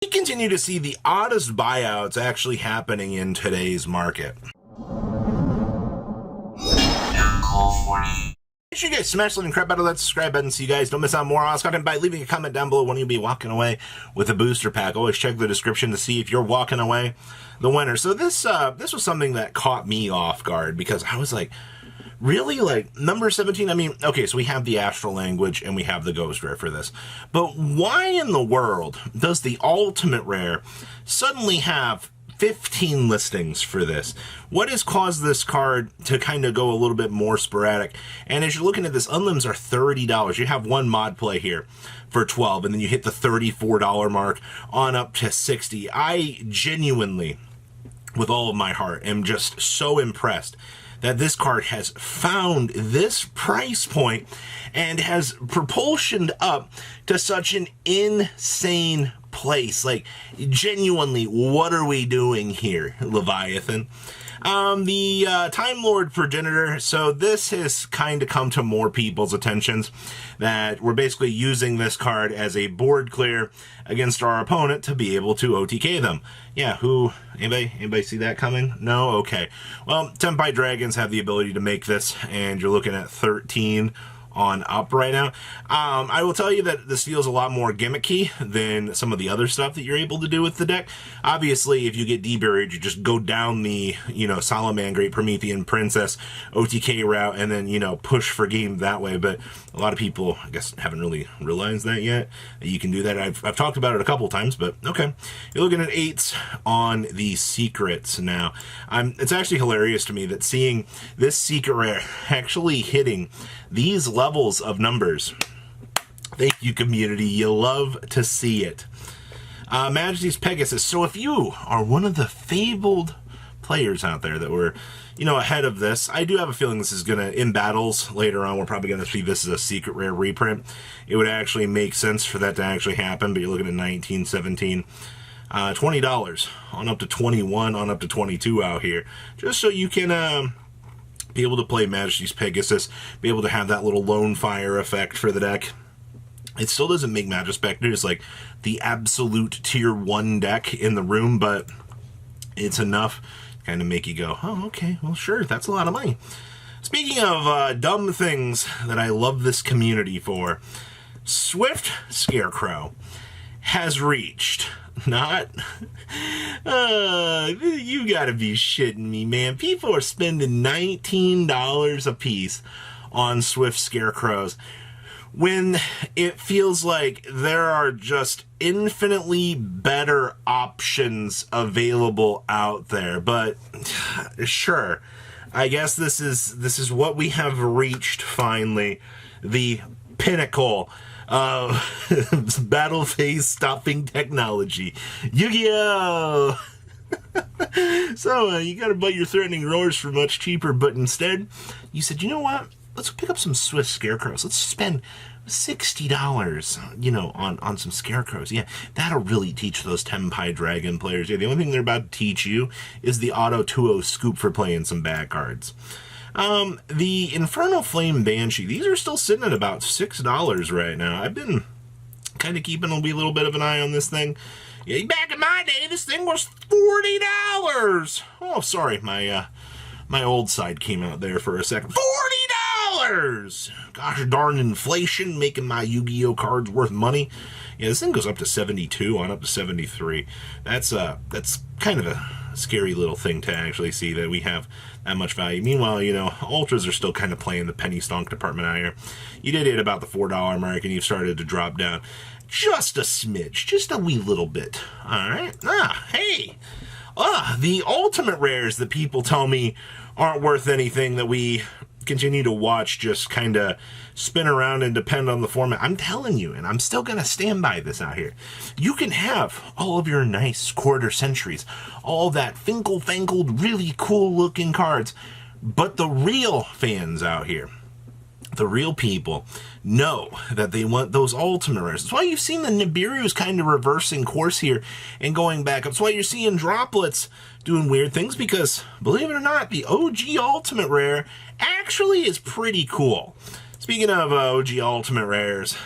We continue to see the oddest buyouts actually happening in today's market. Make sure you guys smash the crap out of that subscribe button so you guys don't miss out more awesome content by leaving a comment down below when you'll be walking away with a booster pack. Always check the description to see if you're walking away the winner. So this was something that caught me off guard because I was like, really? Like, number 17? I mean, okay, so we have the Astral Language and we have the Ghost Rare for this. But why in the world does the Ultimate Rare suddenly have 15 listings for this? What has caused this card to kind of go a little bit more sporadic? And as you're looking at this, unlims are $30. You have one mod play here for 12, and then you hit the $34 mark on up to 60. I genuinely, with all of my heart, am just so impressed that this card has found this price point and has propulsioned up to such an insane place. Like, genuinely, what are we doing here, Leviathan? The Time Lord Progenitor, so this has kind of come to more people's attentions, that we're basically using this card as a board clear against our opponent to be able to OTK them. Yeah, anybody see that coming? No? Okay. Well, Tempai Dragons have the ability to make this, and you're looking at 13 on up right now. I will tell you that this feels a lot more gimmicky than some of the other stuff that you're able to do with the deck. Obviously, if you get deburied, you just go down the, Solomon Great Promethean Princess OTK route and then, push for game that way. But a lot of people, I guess, haven't really realized that yet. You can do that. I've talked about it a couple times, but okay. You're looking at 8s on the secrets now. It's actually hilarious to me that seeing this secret rare actually hitting these levels of numbers. Thank you, community. You love to see it. Majestys Pegasus. So if you are one of the fabled players out there that were, ahead of this, I do have a feeling this is going to, in battles later on, we're probably going to see this as a secret rare reprint. It would actually make sense for that to actually happen, but you're looking at 19, 17, $20 on up to 21, on up to 22 out here, just so you can be able to play Majestys Pegasus, be able to have that little lone fire effect for the deck. It still doesn't make Majispectors like the absolute tier 1 deck in the room, but it's enough to kind of make you go, oh, okay, well, sure, that's a lot of money. Speaking of dumb things that I love this community for, Swift Scarecrow has reached, you gotta be shitting me, man. People are spending $19 a piece on Swift Scarecrows when it feels like there are just infinitely better options available out there. But sure, I guess this is what we have reached finally, the pinnacle battle phase stopping technology. Yu-Gi-Oh! So, you gotta buy your threatening roars for much cheaper, but instead, you said, you know what? Let's pick up some Swift Scarecrows. Let's spend $60, on some Scarecrows. Yeah, that'll really teach those Tempai Dragon players. Yeah, the only thing they're about to teach you is the Auto20 scoop for playing some bad cards. The Infernal Flame Banshee, these are still sitting at about $6 right now. I've been kind of keeping a wee little bit of an eye on this thing. Yeah, back in my day, this thing was $40. Oh, sorry, my old side came out there for a second. $40! Gosh darn inflation, making my Yu-Gi-Oh cards worth money. Yeah, this thing goes up to 72, on up to 73. That's kind of a scary little thing to actually see that we have that much value. Meanwhile, ultras are still kind of playing the penny stonk department out here. You did hit about the $4 mark and you've started to drop down just a smidge, just a wee little bit. All right. Hey. The ultimate rares that people tell me aren't worth anything, that we continue to watch just kind of spin around and depend on the format. I'm telling you, and I'm still going to stand by this out here. You can have all of your nice quarter centuries, all that fingle-fangled, really cool-looking cards, but the real fans out here, the real people, know that they want those ultimate rares. That's why you've seen the Nibiru's kind of reversing course here and going back up. That's why you're seeing droplets doing weird things, because, believe it or not, the OG ultimate rare actually is pretty cool. Speaking of OG ultimate rares,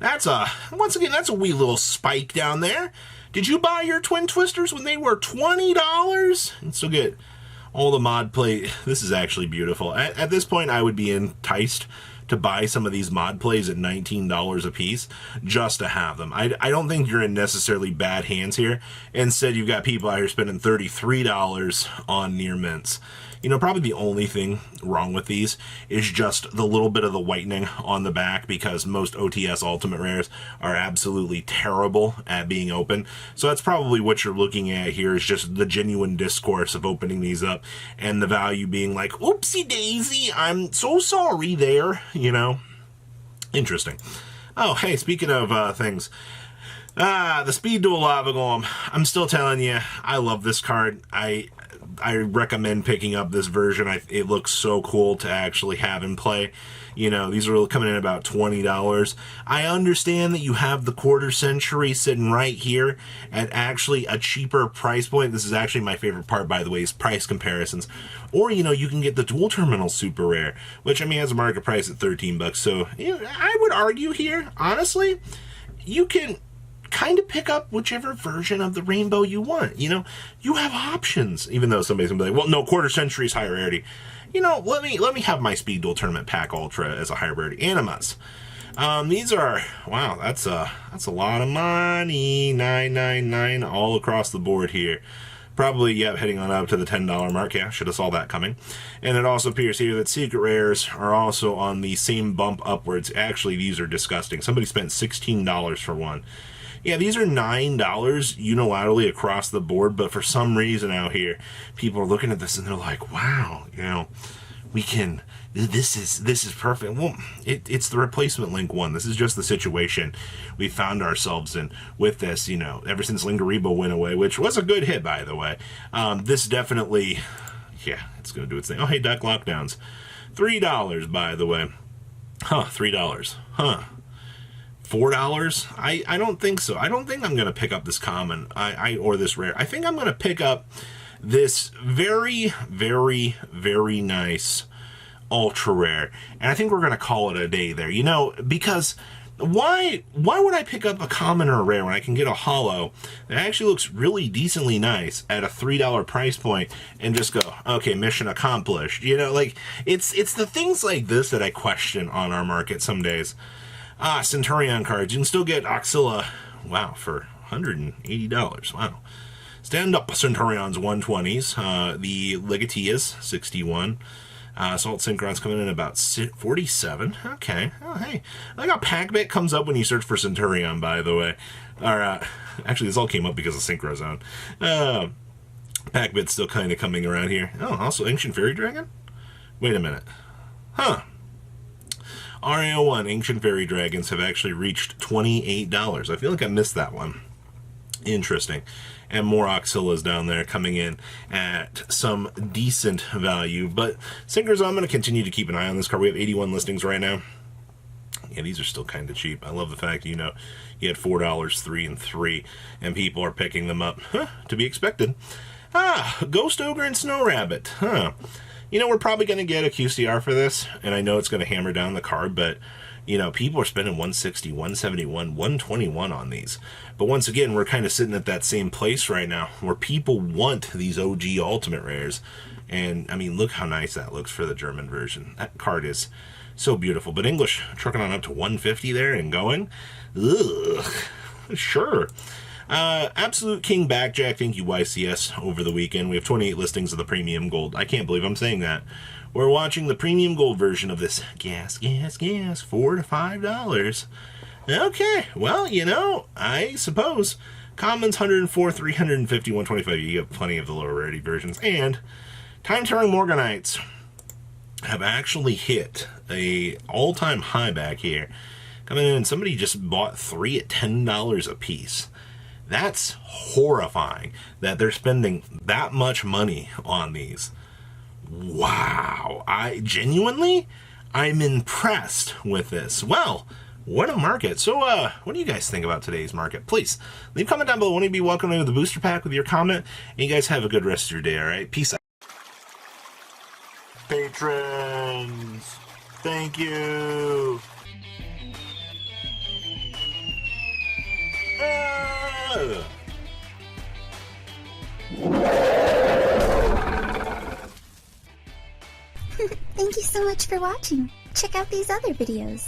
once again, that's a wee little spike down there. Did you buy your Twin Twisters when they were $20? And still get all the mod play. This is actually beautiful. At this point, I would be enticed to buy some of these mod plays at $19 a piece just to have them. I don't think you're in necessarily bad hands here. Instead, you've got people out here spending $33 on near mints. You know, probably the only thing wrong with these is just the little bit of the whitening on the back, because most OTS Ultimate Rares are absolutely terrible at being open. So that's probably what you're looking at here, is just the genuine discourse of opening these up and the value being like, oopsie daisy, I'm so sorry there, you know. Interesting. Oh, hey, speaking of things. The Speed Duel Lava Golem. I'm still telling you, I love this card. I recommend picking up this version. It looks so cool to actually have in play. You know, these are coming in about $20. I understand that you have the quarter century sitting right here at actually a cheaper price point. This is actually my favorite part, by the way, is price comparisons. Or, you know, you can get the dual terminal super rare, which, I mean, has a market price at $13. So, you know, I would argue here, honestly, you can kind of pick up whichever version of the rainbow you want. You know, you have options, even though somebody's gonna be like, well, no, quarter century is high rarity. You know, let me have my Speed Duel Tournament Pack Ultra as a high rarity. Animas. These are, wow, that's a lot of money. $9.99 all across the board here. Probably, yeah, heading on up to the $10 mark. Yeah, should have saw that coming. And it also appears here that secret rares are also on the same bump upwards. Actually, these are disgusting. Somebody spent $16 for one. Yeah, these are $9 unilaterally across the board, but for some reason out here, people are looking at this and they're like, wow, you know, we can, this is perfect. Well, it's the replacement Link 1. This is just the situation we found ourselves in with this, you know, ever since Lingaribo went away, which was a good hit, by the way. This definitely, yeah, it's going to do its thing. Oh, hey, Duck Lockdowns. $3, by the way. Huh, $3. Huh. $4? I don't think so. I don't think I'm going to pick up this common or this rare. I think I'm going to pick up this very, very, very nice ultra rare. And I think we're going to call it a day there. You know, because why would I pick up a common or a rare when I can get a holo that actually looks really decently nice at a $3 price point and just go, okay, mission accomplished. You know, like, it's the things like this that I question on our market some days. Centurion Cards. You can still get Oxilla, wow, for $180. Wow. Stand Up Centurions 120s. The Legatias 61. Salt Synchron's coming in about 47. Okay. Oh, hey. I like how PackBit comes up when you search for Centurion, by the way. Or, actually, this all came up because of Synchro Zone. PackBit's still kind of coming around here. Oh, also Ancient Fairy Dragon? Wait a minute. Huh. RAO1 Ancient Fairy Dragons have actually reached $28. I feel like I missed that one. Interesting. And more Oxillas down there coming in at some decent value. But Syncers, I'm going to continue to keep an eye on this card. We have 81 listings right now. Yeah, these are still kind of cheap. I love the fact, you know, you had $4, 3, and 3, and people are picking them up. Huh, to be expected. Ghost Ogre and Snow Rabbit. Huh. You know, we're probably going to get a QCR for this, and I know it's going to hammer down the card, but, you know, people are spending $160, $171, $121 on these. But once again, we're kind of sitting at that same place right now, where people want these OG Ultimate Rares. And, I mean, look how nice that looks for the German version. That card is so beautiful. But English, trucking on up to 150 there and going. Ugh. Sure. Absolute King Backjack, thank you YCS, over the weekend. We have 28 listings of the Premium Gold. I can't believe I'm saying that. We're watching the Premium Gold version of this. Gas, $4 to $5. Okay, well, you know, I suppose. Commons, 104, 350, 125. You have plenty of the lower rarity versions. And Time-Turning Morganites have actually hit a all-time high back here. Coming in, somebody just bought 3 at $10 a piece. That's horrifying that they're spending that much money on these. Wow. I'm impressed with this. Well, what a market. So, what do you guys think about today's market? Please, leave a comment down below. Want to be welcome to the booster pack with your comment. And you guys have a good rest of your day, all right? Peace out. Patrons, thank you. Ugh. Thank you so much for watching. Check out these other videos.